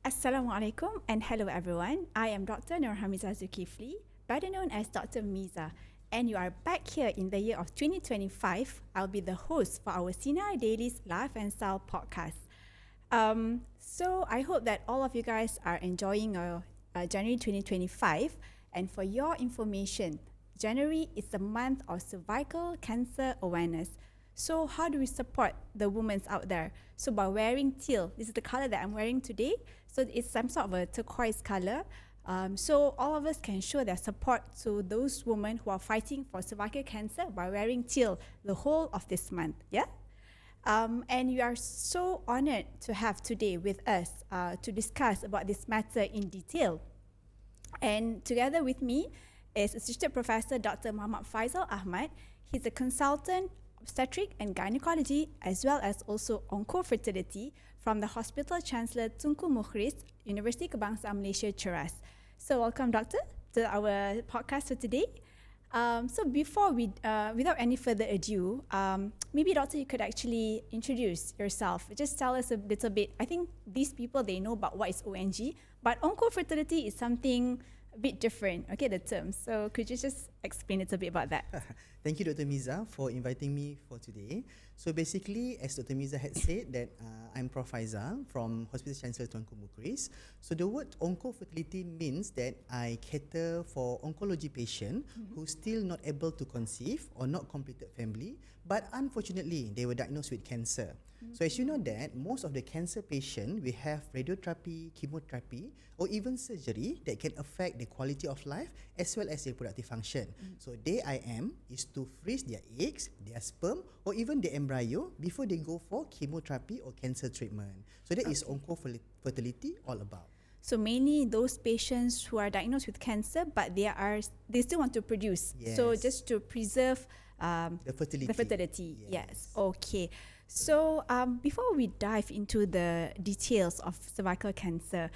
Assalamualaikum and hello everyone. I am Dr. Nurhamiza Zulkifli, better known as Dr. Miza, and you are back here in the year of 2025. I'll be the host for our Sinar Daily's Life and Style podcast. So I hope that all of you guys are enjoying our January 2025. And for your information, January is the month of cervical cancer awareness. So how do we support the women out there? So by wearing teal, this is the color that I'm wearing today. So it's some sort of a turquoise color. So all of us can show their support to those women who are fighting for cervical cancer by wearing teal the whole of this month. Yeah. And we are so honored to have today with us to discuss about this matter in detail. And together with me is Assistant Professor Dr. Muhammad Faisal Ahmad. He's a consultant obstetric and gynecology as well as also onco-fertility from the Hospital Chancellor Tunku Mukhris, University Kebangsaan Malaysia, Ceras. So welcome, Doctor, to our podcast for today. So before without any further ado, maybe Doctor, you could actually introduce yourself. Just tell us a little bit. I think these people, they know about what is ONG, but onco-fertility is something a bit different, okay, the term. So could you just explain a little bit about that? Thank you, Dr. Miza, for inviting me for today. So basically, as Dr. Miza had said, that I'm Prof. Faisal from Hospital Chancellor Tunku Mukhris. So the word onco-fertility means that I cater for oncology patients who still not able to conceive or not completed family, but unfortunately, they were diagnosed with cancer. So as you know that, most of the cancer patients, we have radiotherapy, chemotherapy, or even surgery that can affect the quality of life as well as their productive function. So their IM is to freeze their eggs, their sperm, or even the embryo before they go for chemotherapy or cancer treatment. So that is onco-fertility all about. So mainly those patients who are diagnosed with cancer, but they still want to produce. Yes. So just to preserve The fertility. The fertility. Yes. Okay. So before we dive into the details of cervical cancer,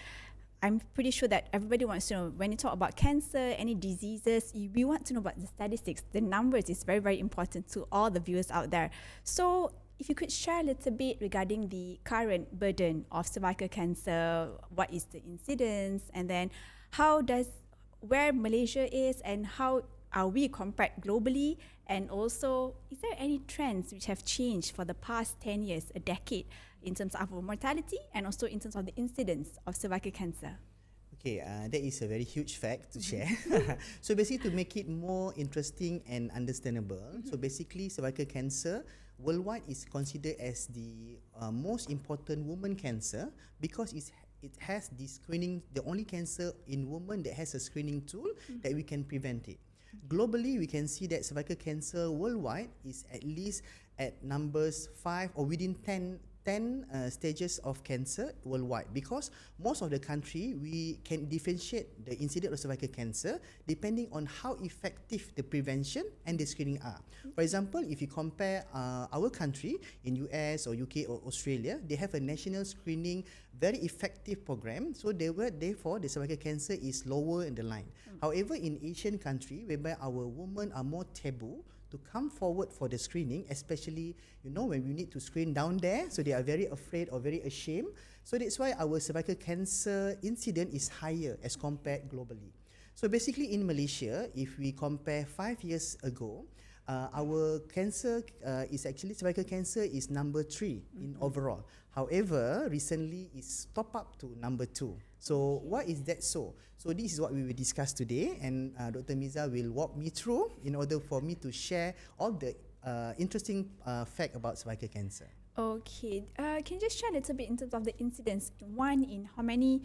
I'm pretty sure that everybody wants to know, when you talk about cancer, any diseases, we want to know about the statistics. The numbers is very, very important to all the viewers out there. So if you could share a little bit regarding the current burden of cervical cancer, what is the incidence, and then where Malaysia is and how are we compared globally, and also is there any trends which have changed for the past 10 years, a decade, in terms of our mortality and also in terms of the incidence of cervical cancer? Okay, that is a very huge fact to share. So basically, to make it more interesting and understandable, so basically cervical cancer worldwide is considered as the most important woman cancer because it has the screening, the only cancer in women that has a screening tool that we can prevent it. Globally, we can see that cervical cancer worldwide is at least at numbers 5 or within 10 stages of cancer worldwide, because most of the country we can differentiate the incidence of cervical cancer depending on how effective the prevention and the screening are. For example, if you compare our country in US or UK or Australia, they have a national screening very effective program, so therefore the cervical cancer is lower in the line. However, in Asian country, whereby our women are more taboo to come forward for the screening, especially, when we need to screen down there, so they are very afraid or very ashamed. So that's why our cervical cancer incidence is higher as compared globally. So basically in Malaysia, if we compare 5 years ago, our cancer is actually, cervical cancer is number 3 in overall. However, recently it's top up to number 2. So why is that so? So this is what we will discuss today, and Dr. Miza will walk me through in order for me to share all the interesting fact about cervical cancer. Okay. Can you just share a little bit in terms of the incidence? One in how many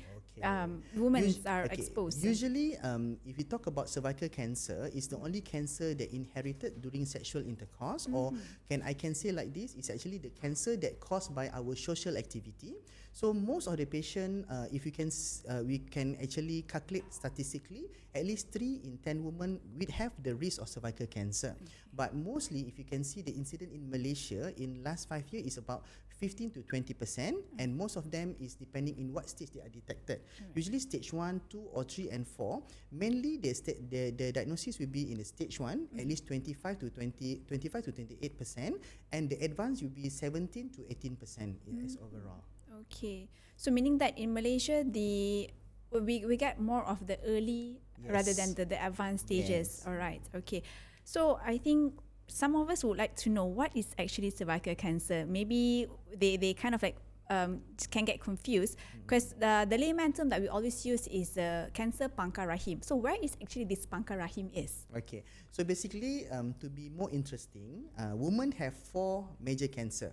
women are exposed? Usually, if you talk about cervical cancer, it's the only cancer that inherited during sexual intercourse, or I can say like this, it's actually the cancer that caused by our social activity. So most of the patient, if we can actually calculate statistically, at least 3 in 10 women would have the risk of cervical cancer. But mostly, if you can see the incidence in Malaysia in last 5 years is about 15 to 20%, and most of them is depending in what stage they are detected. Usually stage 1, 2 or 3 and 4, mainly the diagnosis will be in the stage 1, at least 25 to 28%, and the advanced will be 17 to 18% as overall. Okay, so meaning that in Malaysia, we get more of the early rather than the advanced stages. Yes. All right. Okay. So I think some of us would like to know what is actually cervical cancer. Maybe they kind of like can get confused because the layman term that we always use is cancer pangkar rahim. So where is actually this pangkar rahim is? Okay, so basically, to be more interesting, women have 4 major cancer.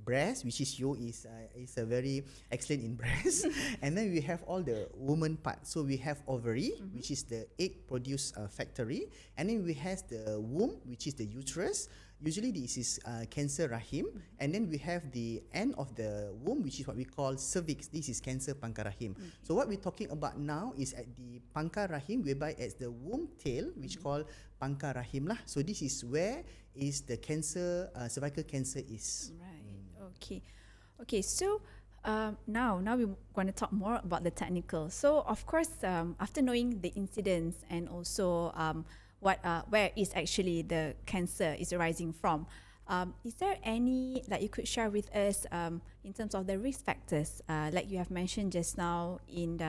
Breast, which is a very excellent in breast, and then we have all the woman part. So we have ovary, which is the egg produce factory, and then we have the womb, which is the uterus. Usually this is cancer rahim, and then we have the end of the womb, which is what we call cervix. This is cancer pangkar rahim. So what we're talking about now is at the pangkar rahim, whereby at the womb tail, which called pangkar rahim lah. So this is where is the cancer, cervical cancer is. Right. Okay. Okay. So now we're going to talk more about the technical. So of course, after knowing the incidence and also where is actually the cancer is arising from, is there any that you could share with us in terms of the risk factors, like you have mentioned just now in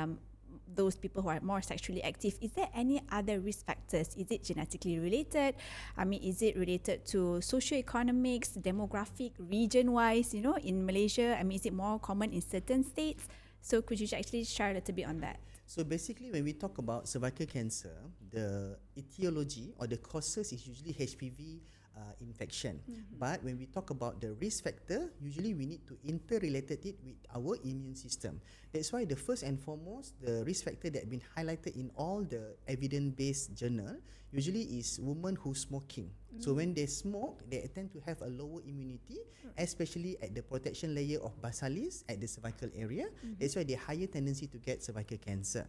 those people who are more sexually active? Is there any other risk factors? Is it genetically related? I mean, is it related to socioeconomics, demographic, region-wise? You know, in Malaysia, I mean, is it more common in certain states? So could you actually share a little bit on that? So basically, when we talk about cervical cancer, the etiology or the causes is usually HPV infection. But when we talk about the risk factor, usually we need to interrelated it with our immune system. That's why the first and foremost, the risk factor that have been highlighted in all the evidence-based journal usually is women who smoking. So when they smoke, they tend to have a lower immunity, especially at the protection layer of basilis at the cervical area. That's why they higher tendency to get cervical cancer.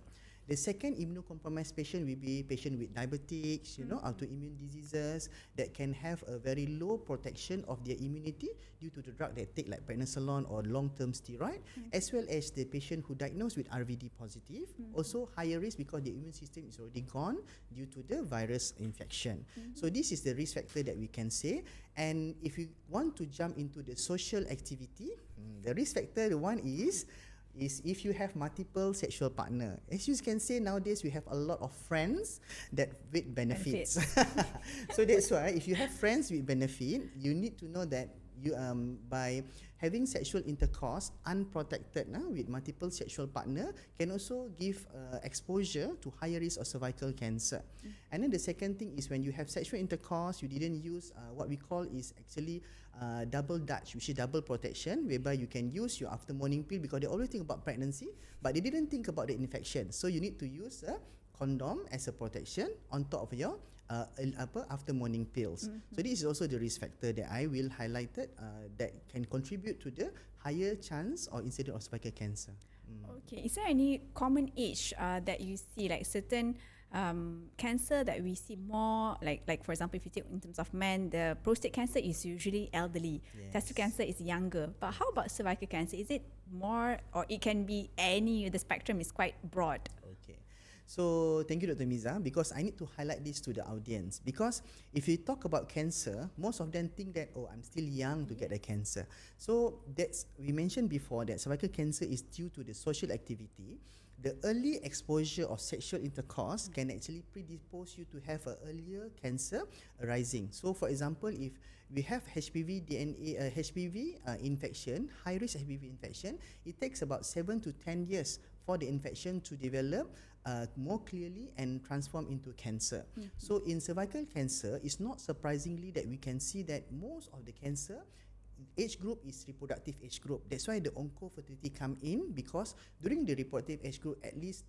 The second immunocompromised patient will be patient with diabetics, autoimmune diseases that can have a very low protection of their immunity due to the drug they take like prednisolone or long-term steroid, as well as the patient who diagnosed with RVD positive, also higher risk because the immune system is already gone due to the virus infection. So this is the risk factor that we can say. And if you want to jump into the social activity, the risk factor, the one is if you have multiple sexual partner. As you can say, nowadays we have a lot of friends that with benefits. So that's why if you have friends with benefit, you need to know that you by having sexual intercourse unprotected with multiple sexual partner can also give exposure to higher risk of cervical cancer. And then the second thing is when you have sexual intercourse, you didn't use what we call is actually double Dutch, which is double protection, whereby you can use your after morning pill because they always think about pregnancy, but they didn't think about the infection. So you need to use a condom as a protection on top of your after morning pills. So this is also the risk factor that I will highlight that can contribute to the higher chance or incidence of cervical cancer. Okay, is there any common age that you see, like certain cancer that we see more, like for example, if you take in terms of men, the prostate cancer is usually elderly, testicle cancer is younger. But how about cervical cancer? Is it more, or it can be any? The spectrum is quite broad. Okay. So thank you, Dr. Miza, because I need to highlight this to the audience. Because if you talk about cancer, most of them think that, I'm still young to get a cancer. So we mentioned before that cervical cancer is due to the social activity. The early exposure of sexual intercourse can actually predispose you to have an earlier cancer arising. So for example, if we have HPV infection, high-risk HPV infection, it takes about 7 to 10 years for the infection to develop more clearly and transform into cancer. So in cervical cancer, it's not surprisingly that we can see that most of the cancer age group is reproductive age group. That's why the oncofertility come in, because during the reproductive age group, at least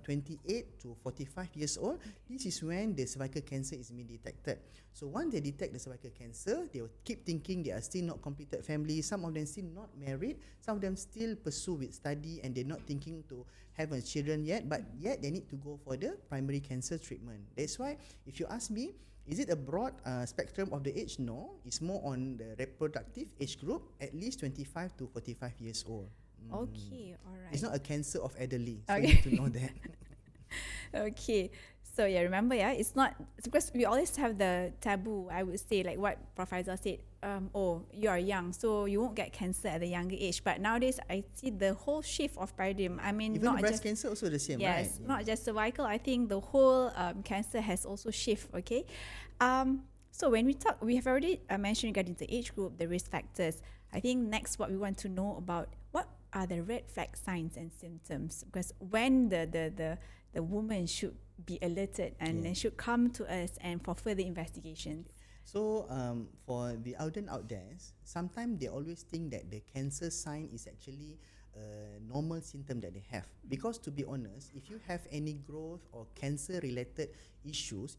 28 to 45 years old, this is when the cervical cancer is being detected. So once they detect the cervical cancer, they will keep thinking they are still not completed family. Some of them still not married. Some of them still pursue with study and they're not thinking to have a children yet, but yet they need to go for the primary cancer treatment. That's why, if you ask me, Is it a broad spectrum of the age? No, it's more on the reproductive age group, at least 25 to 45 years old. Okay, all right. It's not a cancer of elderly, so Okay. you need to know that. Okay. So yeah, remember, it's not, it's because we always have the taboo, I would say, like what Prof. Faisal said, oh, you are young, so you won't get cancer at a younger age. But nowadays, I see the whole shift of paradigm. I mean, Even not the breast just, cancer also the same, yes, right? not just cervical. I think the whole cancer has also shift. Okay. So when we talk, we have already mentioned regarding the age group, the risk factors. I think next, what we want to know about, what are the red flag signs and symptoms? Because when the woman should be alerted and then should come to us and for further investigations. So for the audience out there, sometimes they always think that the cancer sign is actually a normal symptom that they have. Because to be honest, if you have any growth or cancer related issues,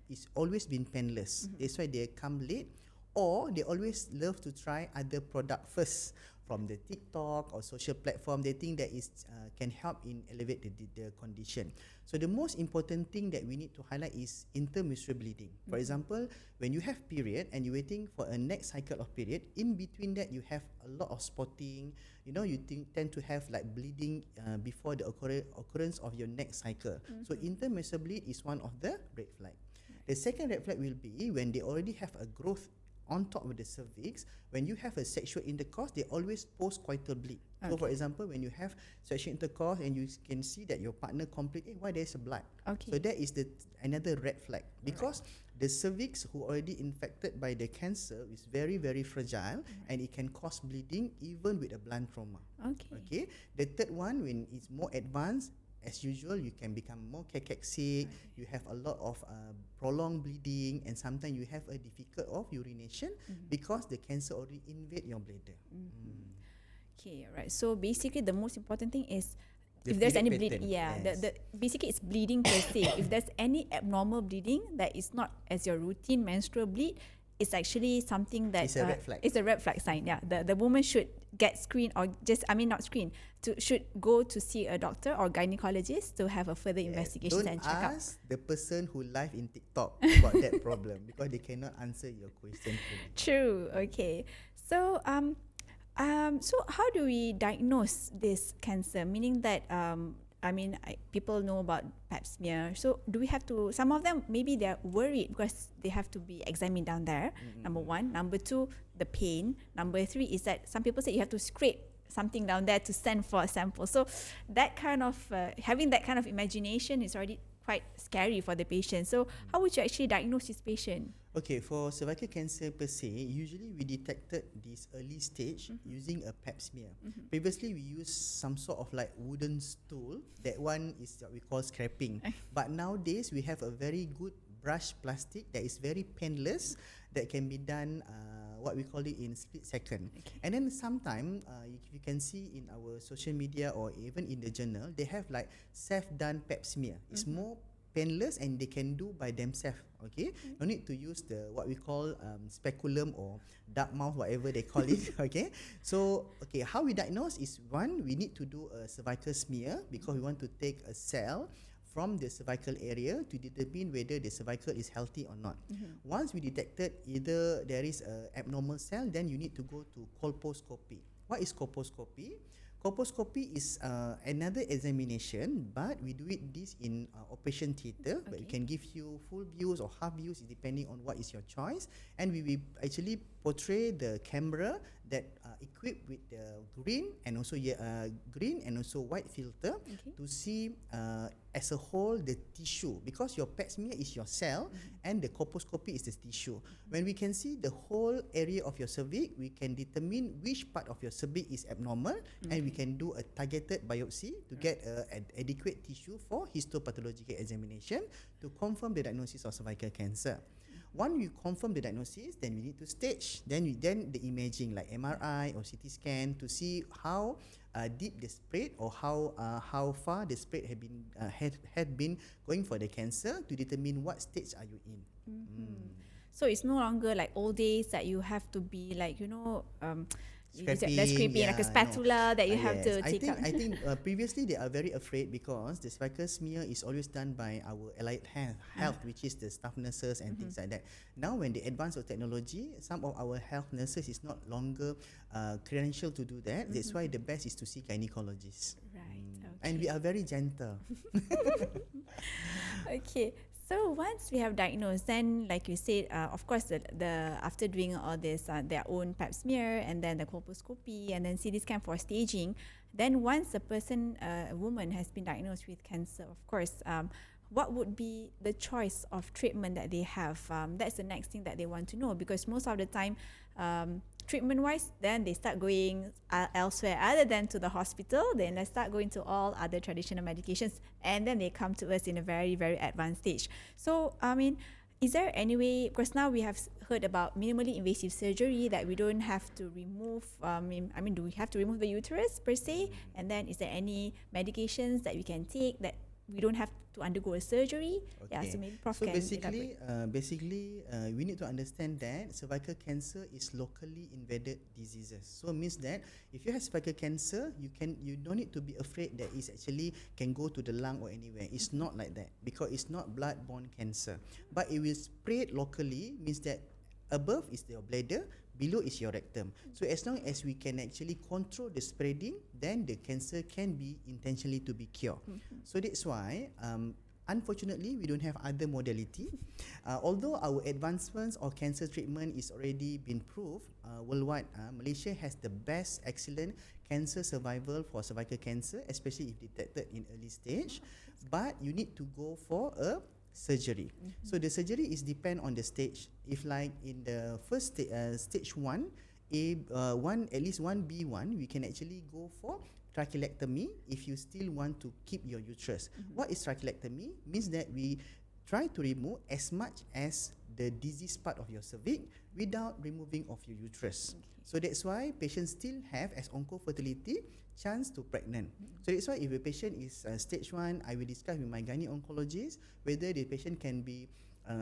it's always been painless. That's why they come late, or they always love to try other product first from the TikTok or social platform. They think that is can help in elevate the condition. So the most important thing that we need to highlight is intermenstrual bleeding. For example, when you have period and you're waiting for a next cycle of period, in between that you have a lot of spotting. You know, you tend to have like bleeding before the occurrence of your next cycle. So intermenstrual bleed is one of the red flag. The second red flag will be when they already have a growth on top of the cervix. When you have a sexual intercourse, they always post-coital bleed. So for example, when you have sexual intercourse and you can see that your partner complains, why there's a blood? Okay. So that is another red flag, because the cervix who already infected by the cancer is very, very fragile, and it can cause bleeding even with a blunt trauma. Okay. The third one, when it's more advanced, as usual, you can become more cachexic. You have a lot of prolonged bleeding, and sometimes you have a difficult of urination because the cancer already invade your bladder. Okay, right. So basically, the most important thing is The if there's any period bleeding, pattern, yes. basically it's bleeding per se. If there's any abnormal bleeding that is not as your routine menstrual bleed, it's actually something that It's a red flag. It's a red flag sign. Yeah, the woman should get screened, or not screened, should go to see a doctor or gynaecologist to have a further investigation and check up. Don't ask the person who live in TikTok about that problem, because they cannot answer your question fully. True. Okay. So so how do we diagnose this cancer? Meaning that people know about pap smear. So do we have to? Some of them maybe they're worried because they have to be examined down there. Number one. Number two, the pain. Number three is that some people say you have to scrape something down there to send for a sample. So that kind of having that kind of imagination is already quite scary for the patient. So how would you actually diagnose this patient? Okay, for cervical cancer per se, usually we detected this early stage using a pap smear. Previously, we used some sort of like wooden stool. That one is what we call scraping. But nowadays, we have a very good brush plastic that is very painless, that can be done what we call it in split second. And then sometime you can see in our social media or even in the journal, they have like self-done pap smear. It's more painless and they can do by themselves. Okay, no need to use the what we call speculum or dark mouth, whatever they call it. Okay, so how we diagnose is, one, we need to do a cervical smear because we want to take a cell from the cervical area to determine whether the cervical is healthy or not. Once we detected either there is a abnormal cell, then you need to go to colposcopy. What is colposcopy? Colposcopy is another examination, but we do this in operation theatre. But we can give you full views or half views depending on what is your choice. And we will actually portray the camera that equipped with the green and also white filter to see as a whole the tissue, because your pap smear is your cell and the colposcopy is the tissue. When we can see the whole area of your cervix, we can determine which part of your cervix is abnormal, and we can do a targeted biopsy to get an adequate tissue for histopathological examination to confirm the diagnosis of cervical cancer. Once you confirm the diagnosis, then we need to stage. Then the imaging like MRI or CT scan to see how deep the spread or how far the spread had been going for the cancer to determine what stage are you in. So it's no longer like old days that you have to be like The scraping, like a spatula that you have Yes, to take out. I think previously they are very afraid because the cervical smear is always done by our allied health, which is the staff nurses and things like that. Now, when the advance of technology, some of our health nurses is not longer credentialed to do that. That's why the best is to see gynecologists. Right. Okay. And we are very gentle. Okay. So once we have diagnosed, then like you said, of course, the after doing all this, their own pap smear and then the colposcopy and then CT scan for staging, then once a person, a woman has been diagnosed with cancer, of course, what would be the choice of treatment that they have? That's the next thing that they want to know, because most of the time, treatment-wise, then they start going elsewhere other than to the hospital. Then they start going to all other traditional medications, and then they come to us in a very, very advanced stage. So, I mean, is there any way, because now we have heard about minimally invasive surgery that we don't have to remove, I mean, do we have to remove the uterus per se? And then is there any medications that we can take that we don't have to undergo a surgery? Okay. Yeah, so maybe Prof So can basically, elaborate. we need to understand that cervical cancer is locally invaded diseases. So it means that if you have cervical cancer, you don't need to be afraid that it actually can go to the lung or anywhere. It's not like that because it's not blood-borne cancer. But it will spread locally, means that above is your bladder, below is your rectum. So as long as we can actually control the spreading, then the cancer can be intentionally to be cured. So that's why, unfortunately, we don't have other modality. Although our advancements of cancer treatment is already been proved worldwide, Malaysia has the best excellent cancer survival for cervical cancer, especially if detected in early stage. But you need to go for a surgery. So the surgery is depend on the stage. If like in the first stage 1, at least 1B1, we can actually go for trachelectomy if you still want to keep your uterus. What is trachelectomy? Means that we try to remove as much as the diseased part of your cervix without removing of your uterus. So that's why patients still have, as oncofertility, chance to pregnant. So that's why if a patient is stage 1, I will discuss with my gynaecologist whether the patient can be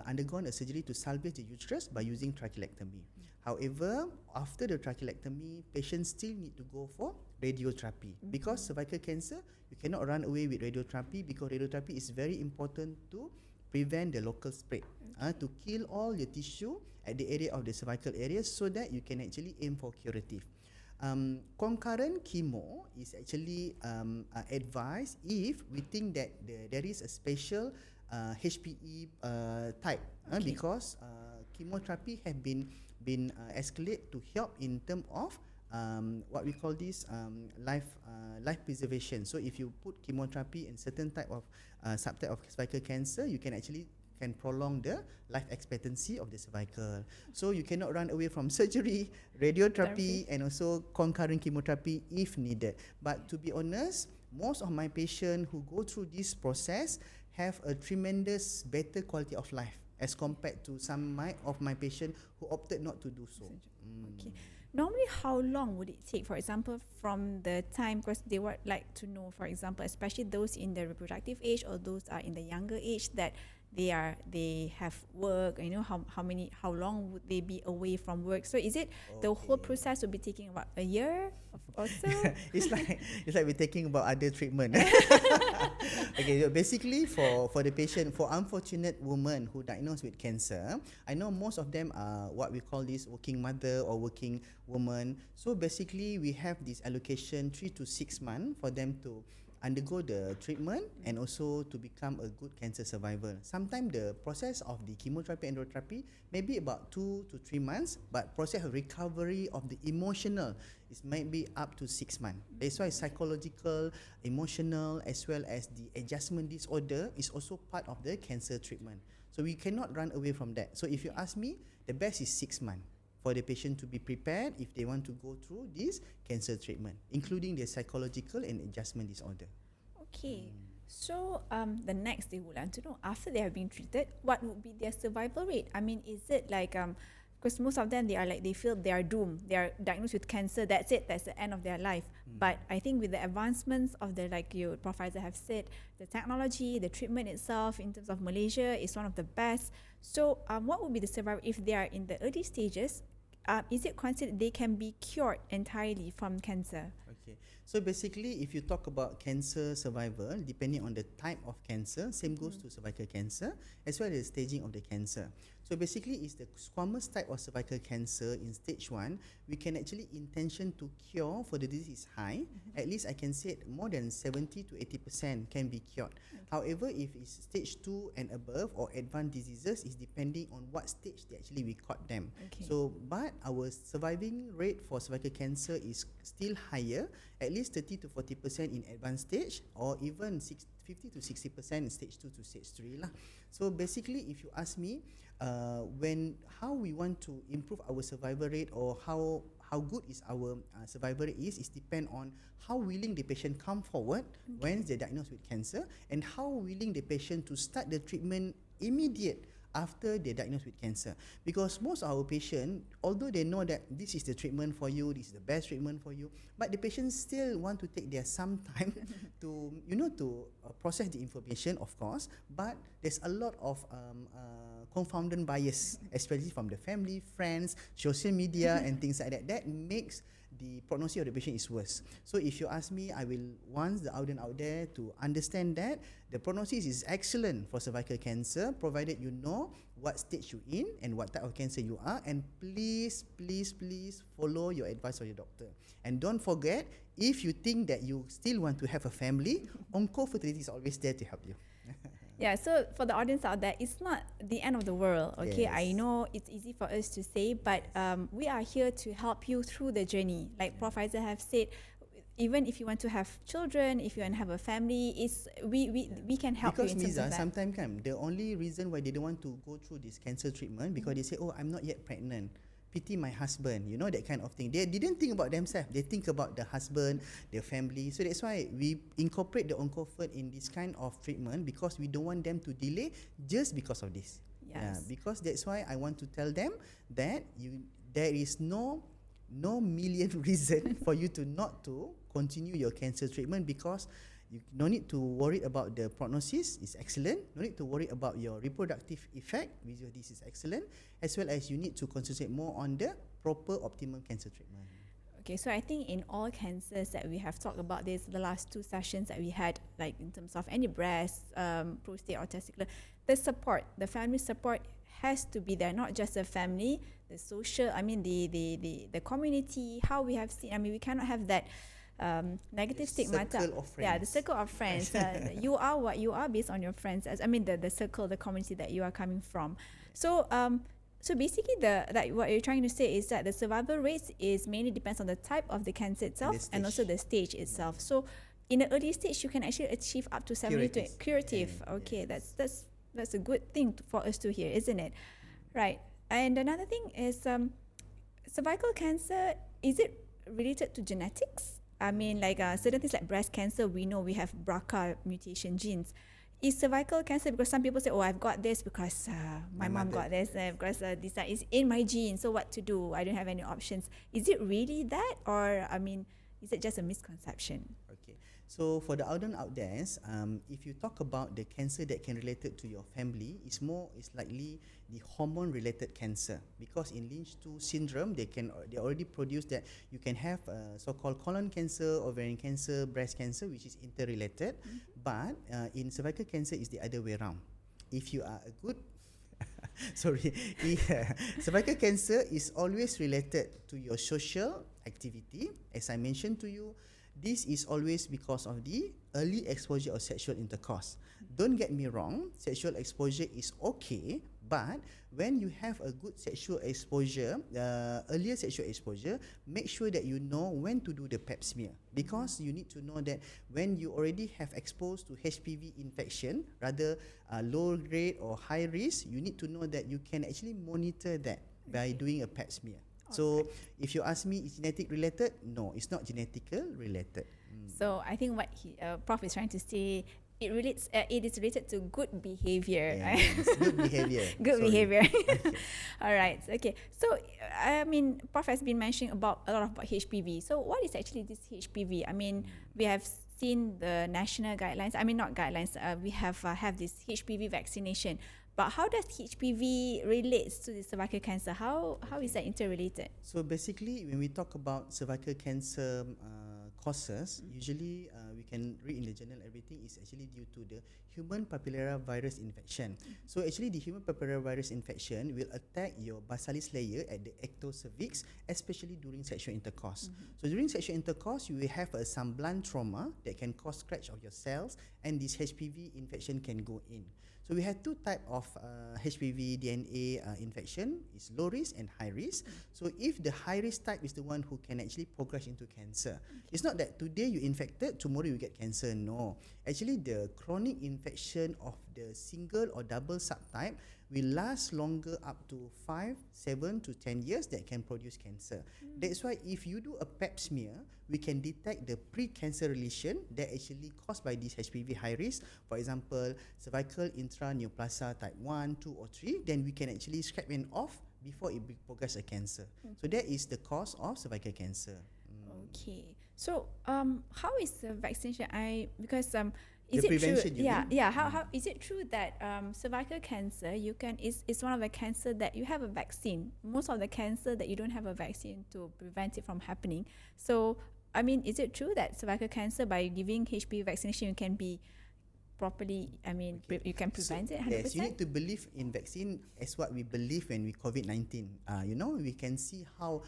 undergone a surgery to salvage the uterus by using trachelectomy. However, after the trachelectomy, patients still need to go for radiotherapy because cervical cancer, you cannot run away with radiotherapy because radiotherapy is very important to prevent the local spread, to kill all the tissue at the area of the cervical area so that you can actually aim for curative. Concurrent chemo is actually advised if we think that there is a special HPE type, because chemotherapy have been escalated to help in terms of what we call this life preservation. So if you put chemotherapy in certain type of subtype of cervical cancer, you can actually prolong the life expectancy of the cervical. So you cannot run away from surgery, radiotherapy, and also concurrent chemotherapy if needed. But to be honest, most of my patients who go through this process have a tremendous better quality of life as compared to some of my patients who opted not to do so. Okay. Normally, how long would it take, for example, from the time, because they would like to know, for example, especially those in the reproductive age or those are in the younger age that they have work, how long would they be away from work? So is it the whole process will be taking about a year or so? It's like we're taking about other treatment. Okay, so basically for the patient, for unfortunate women who diagnosed with cancer, I know most of them are what we call this working mother or working woman. So basically we have this allocation 3 to 6 months for them to undergo the treatment and also to become a good cancer survivor. Sometimes the process of the chemotherapy and radiotherapy may be about 2 to 3 months, but process of recovery of the emotional is maybe up to 6 months. That's why psychological, emotional, as well as the adjustment disorder is also part of the cancer treatment. So we cannot run away from that. So if you ask me, the best is 6 months for the patient to be prepared if they want to go through this cancer treatment, including the psychological and adjustment disorder. Okay. So the next they would like to know, after they have been treated, what would be their survival rate? I mean, is it like because most of them they feel they are doomed, they are diagnosed with cancer, that's it, that's the end of their life. But I think with the advancements of the, like you Prof Faisal have said, the technology, the treatment itself in terms of Malaysia is one of the best. So what would be the survival if they are in the early stages? is it considered they can be cured entirely from cancer? Okay. So basically, if you talk about cancer survival, depending on the type of cancer, same goes to cervical cancer as well as staging of the cancer. So basically, it's the squamous type of cervical cancer in stage 1. We can actually intention to cure for the disease is high. At least I can say more than 70 to 80% can be cured. However, if it's stage 2 and above or advanced diseases, is depending on what stage they actually we caught them. So, but our surviving rate for cervical cancer is still higher, at least 30 to 40% in advanced stage, or even 50 to 60% in stage 2 to stage 3 lah. So basically, if you ask me, how we want to improve our survival rate, or how good is our survival rate is depend on how willing the patient come forward when they're diagnosed with cancer, and how willing the patient to start the treatment immediate after they're diagnosed with cancer. Because most of our patients, although they know that this is the treatment for you, this is the best treatment for you, but the patients still want to take their some time to process the information, of course. But there's a lot of confounded bias, especially from the family, friends, social media, and things like that. That makes the prognosis of the patient is worse. So if you ask me, I will want the audience out there to understand that the prognosis is excellent for cervical cancer, provided you know what stage you're in and what type of cancer you are. And please follow your advice of your doctor. And don't forget, if you think that you still want to have a family, onco-fertility is always there to help you. Yeah, so for the audience out there, it's not the end of the world, okay? Yes. I know it's easy for us to say, but we are here to help you through the journey. Like Prof. Faisal have said, even if you want to have children, if you want to have a family, we can help because you in terms of Miza, that. sometimes the only reason why they don't want to go through this cancer treatment, because they say, oh, I'm not yet pregnant. Pity my husband, that kind of thing. They didn't think about themselves. They think about the husband, their family. So that's why we incorporate the oncofert in this kind of treatment, because we don't want them to delay just because of this. Yes. Yeah, because that's why I want to tell them that there is no million reason for you to not to continue your cancer treatment, because you no need to worry about the prognosis is excellent. No need to worry about your reproductive effect, which this is excellent, as well as you need to concentrate more on the proper optimum cancer treatment. Okay, so I think in all cancers that we have talked about this, the last 2 sessions that we had, like in terms of any breast, prostate or testicular, the family support has to be there, not just the family, the social, the community, how we have seen, we cannot have that negative stigma. Circle of friends. Yeah, the circle of friends. You are what you are based on your friends. The circle, the community that you are coming from. So basically, what you're trying to say is that the survival rates is mainly depends on the type of the cancer itself and also the stage itself. So in the early stage, you can actually achieve up to 70 to curative. Okay, that's a good thing for us to hear, isn't it? Right. And another thing is cervical cancer. Is it related to genetics? Certain things like breast cancer, we know we have BRCA mutation genes. Is cervical cancer, because some people say, oh, I've got this because my mom got this, because this is in my gene, so what to do? I don't have any options. Is it really that, or is it just a misconception? Okay. So for the audience out there, if you talk about the cancer that can related to your family, it's likely the hormone-related cancer, because in Lynch 2 syndrome, they already produce that you can have so-called colon cancer, ovarian cancer, breast cancer, which is interrelated. But in cervical cancer, it's the other way around. If you are a good cervical cancer is always related to your social activity. As I mentioned to you, this is always because of the early exposure of sexual intercourse. Don't get me wrong, sexual exposure is okay, but when you have a good sexual exposure, earlier sexual exposure, make sure that you know when to do the pap smear, because you need to know that when you already have exposed to HPV infection, rather low grade or high risk, you need to know that you can actually monitor that by doing a pap smear. So if you ask me, is genetic related? No, it's not genetical related. So I think what Prof is trying to say, it is related to good behavior. Yes, good behavior. Good behavior. All right. Okay. So Prof has been mentioning a lot about HPV. So what is actually this HPV? We have seen the national guidelines. Not guidelines. We have this HPV vaccination. But how does HPV relates to the cervical cancer? How is that interrelated? So basically, when we talk about cervical cancer causes, usually we can read in the journal everything is actually due to the human papillomavirus infection. So actually the human papillomavirus infection will attack your basilis layer at the ectocervix, especially during sexual intercourse. So during sexual intercourse, you will have some blunt trauma that can cause scratch of your cells, and this HPV infection can go in. So we have two types of HPV DNA infection, is low risk and high risk. So if the high risk type is the one who can actually progress into cancer, it's not that today you infected, tomorrow you get cancer. No, actually the chronic infection of the single or double subtype will last longer up to 5, 7 to 10 years that can produce cancer. That's why if you do a pap smear, we can detect the pre-cancer lesion that actually caused by this HPV high risk. For example, cervical intraneoplasia type 1, 2 or 3, then we can actually scrape it off before it progress a cancer. So that is the cause of cervical cancer. Okay. So how is the vaccination? Because is The it true? prevention, you mean? How is it true that cervical cancer is one of the cancer that you have a vaccine? Most of the cancer that you don't have a vaccine to prevent it from happening. So I mean, is it true that cervical cancer, by giving HPV vaccination, you can be properly? I mean, you can prevent it 100%. Yes, you need to believe in vaccine as what we believe when we COVID-19. We can see how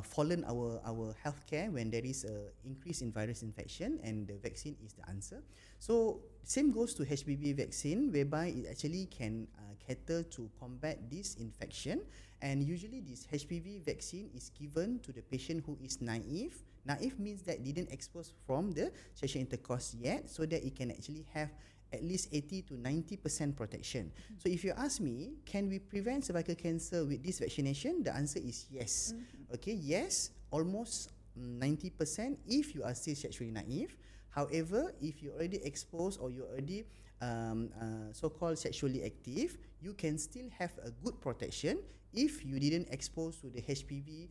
fallen our healthcare when there is a increase in virus infection, and the vaccine is the answer. So same goes to HPV vaccine, whereby it actually can cater to combat this infection. And usually this HPV vaccine is given to the patient who is naive. Naive means that didn't expose from the sexual intercourse yet, so that it can actually have at least 80 to 90% protection. So if you ask me, can we prevent cervical cancer with this vaccination? The answer is yes. Okay, yes, almost 90% if you are still sexually naive. However, if you're already exposed or you're already so-called sexually active, you can still have a good protection if you didn't expose to the HPV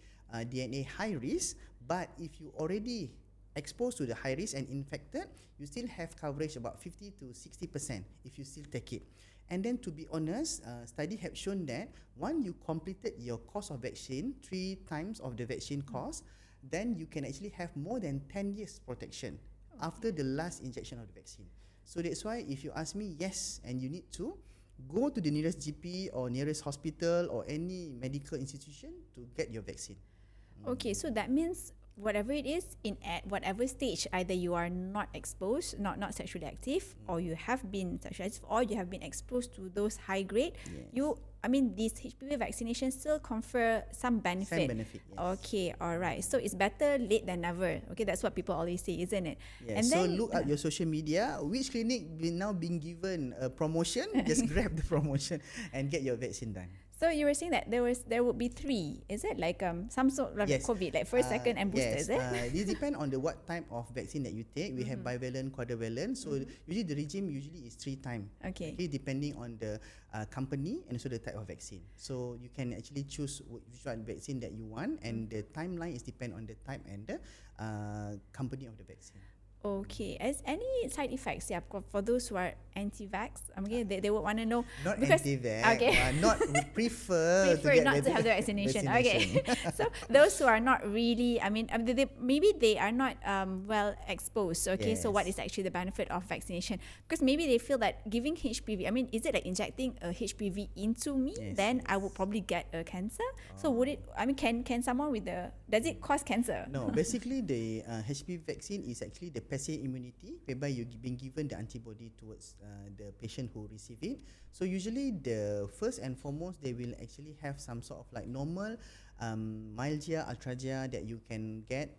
DNA high risk. But if you already exposed to the high risk and infected, you still have coverage about 50 to 60% if you still take it. And then, to be honest, study have shown that once you completed your course of vaccine, 3 times of the vaccine course, then you can actually have more than 10 years protection after the last injection of the vaccine. So that's why if you ask me, yes, and you need to go to the nearest GP or nearest hospital or any medical institution to get your vaccine. Okay, so that means whatever it is, at whatever stage, either you are not exposed, not sexually active, or you have been sexually active, or you have been exposed to those high grade, this HPV vaccination still confer some benefit. Some benefit, yes. Okay, all right. So it's better late than never. Okay, that's what people always say, isn't it? Yes. And so then, look at your social media. Which clinic now being given a promotion? Just grab the promotion and get your vaccine done. So you were saying that there would be 3, is it? Like some sort of COVID, like first, second, and booster, is it? This depends on the what type of vaccine that you take. We have bivalent, quadrivalent. So usually the regime is 3 times. Okay, depending on the company and also the type of vaccine. So you can actually choose which one vaccine that you want, and the timeline is depend on the type and the company of the vaccine. Okay. Is any side effects? Yeah, for those who are anti-vax, they would want to know. Not anti-vax. Okay. Not prefer to not to have the vaccination. Okay. So those who are not really, maybe they are not well exposed. Okay. Yes. So what is actually the benefit of vaccination? Because maybe they feel that giving HPV, is it like injecting a HPV into me? Yes, then I would probably get a cancer. So would it? Can someone with does it cause cancer? No. Basically, the HPV vaccine is actually the passive immunity, whereby you're being given the antibody towards the patient who receive it. So usually the first and foremost, they will actually have some sort of like normal myalgia, arthralgia that you can get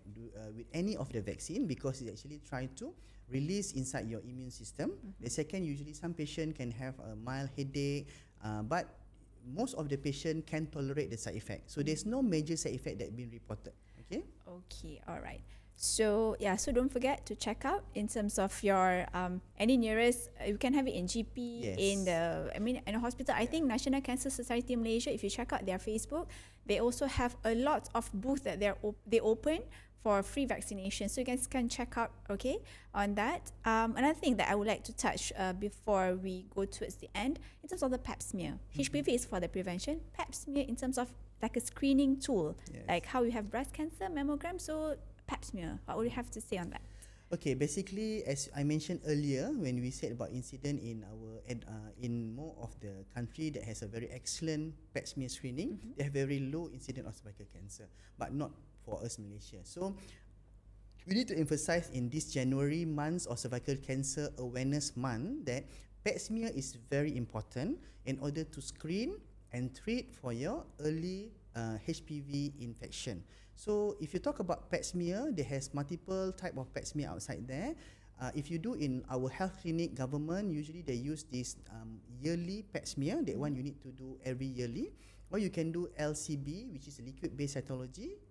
with any of the vaccine, because it actually try to release inside your immune system. The second, usually some patient can have a mild headache, but most of the patient can tolerate the side effect. So there's no major side effect that been reported. Okay, all right. So so don't forget to check out in terms of your any nearest. You can have it in GP, yes, in a hospital. I think National Cancer Society of Malaysia, if you check out their Facebook, they also have a lot of booths that they open for free vaccination. So you guys can check out, okay, on that. Another thing that I would like to touch before we go towards the end, in terms of the pap smear. HPV is for the prevention. Pap smear in terms of like a screening tool, Yes. like how you have breast cancer, mammogram. So pap smear, what would you have to say on that? Okay, basically, as I mentioned earlier, when we said about incident in in more of the country that has a very excellent pap smear screening, they have very low incident of cervical cancer, but not for us Malaysia. So we need to emphasize in this January months of cervical cancer awareness month that pap smear is very important in order to screen and treat for your early HPV infection. So if you talk about pap smear, there has multiple type of pap smear outside there. If you do in our health clinic, government, usually they use this yearly pap smear. That one you need to do every yearly. Or you can do LCB, which is liquid-based cytology.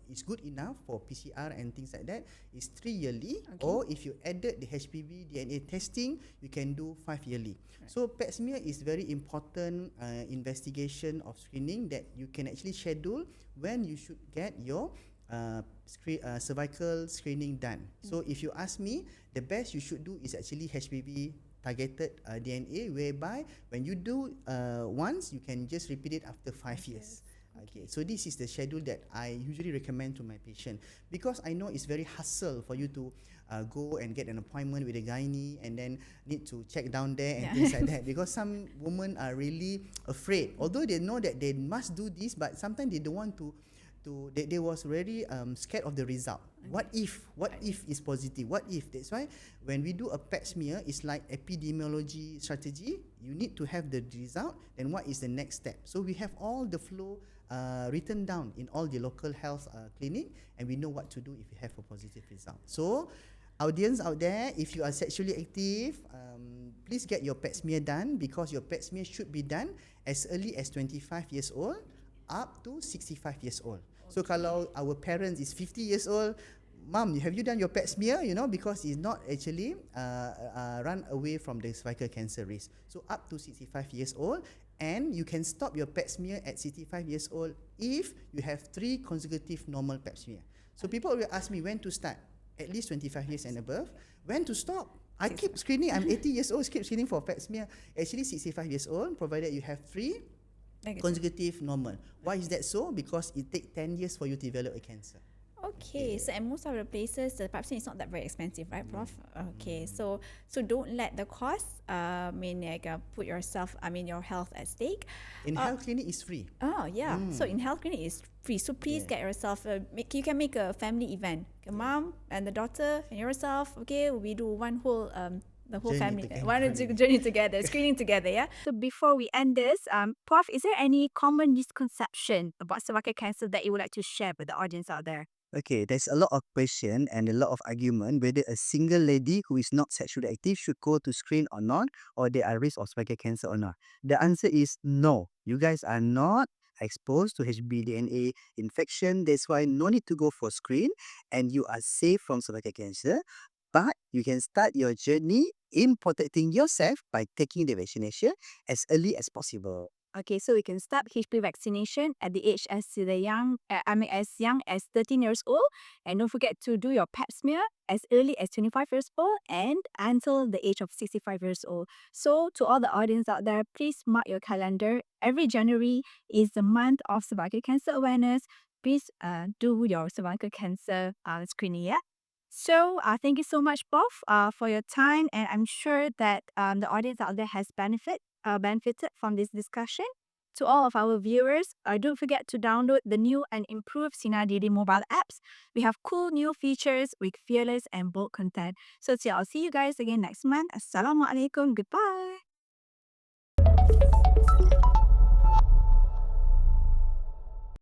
It's good enough for PCR and things like that. It's 3 yearly. Okay. Or if you added the HPV DNA testing, you can do 5 yearly. Right. So pap smear is very important investigation of screening that you can actually schedule when you should get your cervical screening done. So if you ask me, the best you should do is actually HPV targeted DNA, whereby when you do once, you can just repeat it after 5 years. Okay, so this is the schedule that I usually recommend to my patient, because I know it's very hassle for you to go and get an appointment with a gynae and then need to check down there and things like that, because some women are really afraid, although they know that they must do this, but sometimes they don't want to they was really scared of the result. What if is positive? What if? That's why when we do a pap smear, it's like epidemiology strategy. You need to have the result, then what is the next step? So we have all the flow written down in all the local health clinic, and we know what to do if you have a positive result. So audience out there, if you are sexually active, please get your pap smear done, because your pap smear should be done as early as 25 years old up to 65 years old. So kalau our parents is 50 years old, Mom, have you done your pap smear? You know, because it's not actually run away from the cervical cancer risk. So up to 65 years old, and you can stop your pap smear at 65 years old if you have 3 consecutive normal pap smear. So people will ask me when to start. At least 25 years and above. When to stop? I keep screening. I'm 80 years old, keep screening for pap smear. Actually 65 years old, provided you have 3 consecutive normal. Why is that so? Because it takes 10 years for you to develop a cancer. Okay, so at most of the places, the pap smear is not that very expensive, right, Prof? Okay, so don't let the cost, put yourself, your health at stake. In health clinic, is free. Oh yeah, so in health clinic is free. So please get yourself you can make a family event. Your mom and the daughter and yourself. Okay, we do one whole the whole Journey family together. one journey together, screening together. Yeah. So before we end this, Prof, is there any common misconception about cervical cancer that you would like to share with the audience out there? Okay, there's a lot of question and a lot of argument whether a single lady who is not sexually active should go to screen or not, or they are at risk of cervical cancer or not. The answer is no. You guys are not exposed to HBDNA infection. That's why no need to go for screen, and you are safe from cervical cancer. But you can start your journey in protecting yourself by taking the vaccination as early as possible. Okay, so we can start HPV vaccination at the age as young as 13 years old, and don't forget to do your pap smear as early as 25 years old and until the age of 65 years old. So to all the audience out there, please mark your calendar. Every January is the month of cervical cancer awareness. Please do your cervical cancer screening. Yeah. So thank you so much, Prof, for your time, and I'm sure that the audience out there has benefited from this discussion. To all of our viewers, don't forget to download the new and improved Sinar Daily mobile apps. We have cool new features with fearless and bold content. So I'll see you guys again next month. Assalamualaikum. Goodbye.